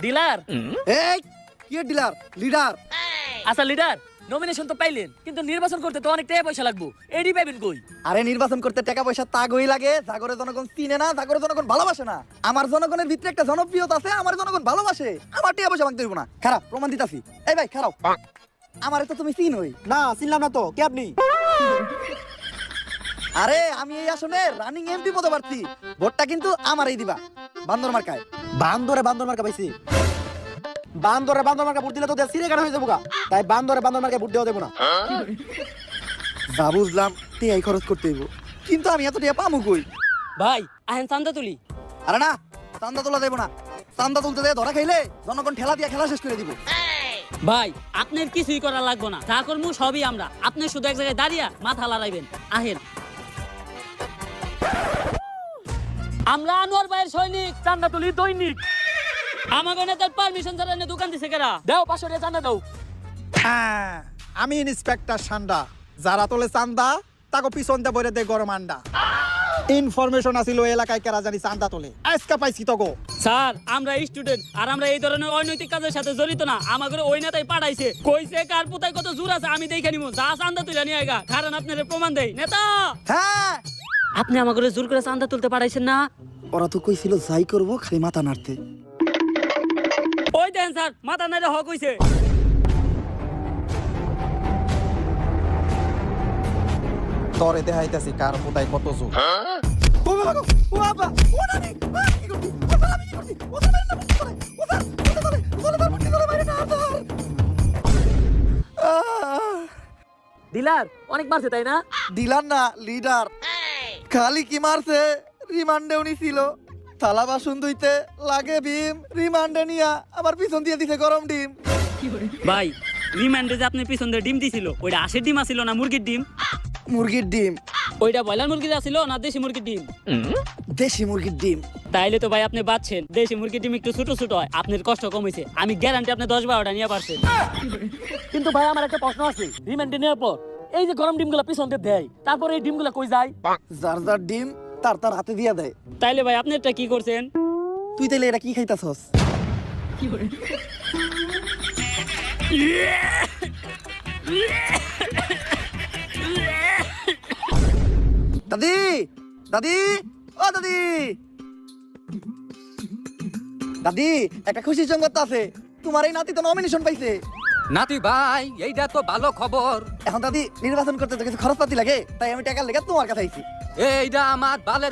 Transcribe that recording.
Dealer. এই কি dealer leader? আচ্ছা লিডার, নমিনেশন তো পাইলেন, কিন্তু নির্বাচন করতে তো অনেক টাকা পয়সা লাগবে, এডি পাইবেন কই? আরে নির্বাচন করতে টাকা পয়সা তাগই লাগে, জাগরে জনগণ চিনে না, জাগরে জনগণ ভালোবাসে না। আমার জনগণের ভিতরে একটা জনপ্রিয়তা আছে, আমার জনগণ ভালোবাসে। আমার টাকা পয়সা ভাঙতে দিব না। খারাপ প্রমাণ দিতাছি। এই ভাই খারাপ, আমারে তো তুমি চিনোই না, চিনলাম না তো, কে আপনি? আরে আমি এই আসনে রানিং এমপি পদে প্রার্থী। ভোটটা কিন্তু আমারই দিবা, বান্দর মার্কায়। বান্দরে মার্কা পাইছি। বান্দরে মার্কা ভোট দিলে তো দেশ সিরে কাটা হয়ে যাবো গা। তাই বান্দরে মার্কা ভোট দেওয়া দেবো না। যা বুঝলাম টিয়াই খরচ করতে হইব, কিন্তু আমি এত টিয়া পামু কই? ভাই আহেন চান্দা তুলি। আরে না, চান্দা তোলা দেবো না। চান্দা তুলতে দেয় ধরা খাইলে জনগণ ঠেলা দিয়া খেলা শেষ করে দিব। ভাই আপনার কিছুই করা লাগবে না, যা করবো সবই আমরা। আপনি শুধু এক জায়গায় দাঁড়িয়ে মাথা লড়াইবেন। আহেন, আমরা আনোয়ার ভাইয়ের সৈনিক, চান্দা তুলি দৈনিক। আমাকে নেতার পারমিশন ছাড়া এনে দোকান দিছে কেরা? দাও 500 টাকা চান্দা দাও। আমি ইন্সপেক্টর সান্ডা, যারা তোলে চান্দা তাকে পিছন দিয়ে বইরে দেয় গরম আন্ডা। ইনফরমেশন আছিল এলাকায় কেরা জানি চান্দা তোলে, আজকে পাইছি তো গো। স্যার আমরা স্টুডেন্ট, আর আমরা এই ধরনের অনৈতিক কাজের সাথে জড়িত না। আমাদের ওই নেতাই পাঠাইছে, কইছে কার পুতায় কত জোর আছে আমি দেখে নিব। যা চান্দা তুলে নিয়ে আইগা, কারণ আপনার প্রমাণ দেই। নেতা হ্যাঁ, আপনি আমাকে জোর করে চান্দা তুলতে পাঠাইছেন না? ওরা তো কইছিল যাই করবো খালি মাথা নাড়তে। ওই দেন স্যার, মাথা নাইরে হক হইছে। তরে দেখাইতাছি কার পুতায় কত জোর। ও বাবা গো, ও বাবা, ও নানি, কি করছি? ও স্যার আমি কি করছি? ও স্যার না বুঝতে পারে। ও স্যার বুঝতে পারে বাইরে না স্যার। ডিলার অনেক মারছে তাই না? ডিলার না লিডার। খালি কি মারছে, রিমান্ডেও নিছিল। থালা বাসন ধুইতে লাগে ভীম, রিমান্ডে নিয়া আবার পিছন দিয়ে দিছে গরম ডিম। ভাই রিমান্ডে যে আপনি পিছন দিয়ে ডিম দিছিল, ওইটা আশের ডিম আছিল না মুরগির ডিম? মুরগির ডিম। ওইটা ব্রয়লার মুরগির আছিল না দেশি মুরগির ডিম? দেশি মুরগির ডিম। তাইলে তো ভাই আপনি বাঁচছেন। দেশি মুরগির ডিম একটু ছোট ছোট হয়, আপনার কষ্ট কম হয়েছে। আমি গ্যারান্টি আপনি 10-12টা নিয়ে পারছেন। কিন্তু ভাই আমার একটা প্রশ্ন আছে, রিমান্ডে নেওয়ার পর এই যে গরম ডিমগুলো পিছন দিয়ে দেয়, তারপরে এই ডিমগুলো কই যায়? যার যার ডিম তার তার হাতে দিয়া দেয়। তাইলে ভাই আপনি এটা কি করছেন? তুই তাইলে এটা কি খাইতাছস? দাদি, দাদি, ও দাদি, দাদি একটা খুশির সংবাদ আছে। তোমার এই নাতি তো নমিনেশন পাইছে। নাতি ভাই, এইটা তো ভালো খবর। এখন দাদি নির্বাচন করতে তো কিছু খরচপাতি লাগে, তাই আমি টাকা লেগে তোমার কাছে আইছি। এইটা আমার বালের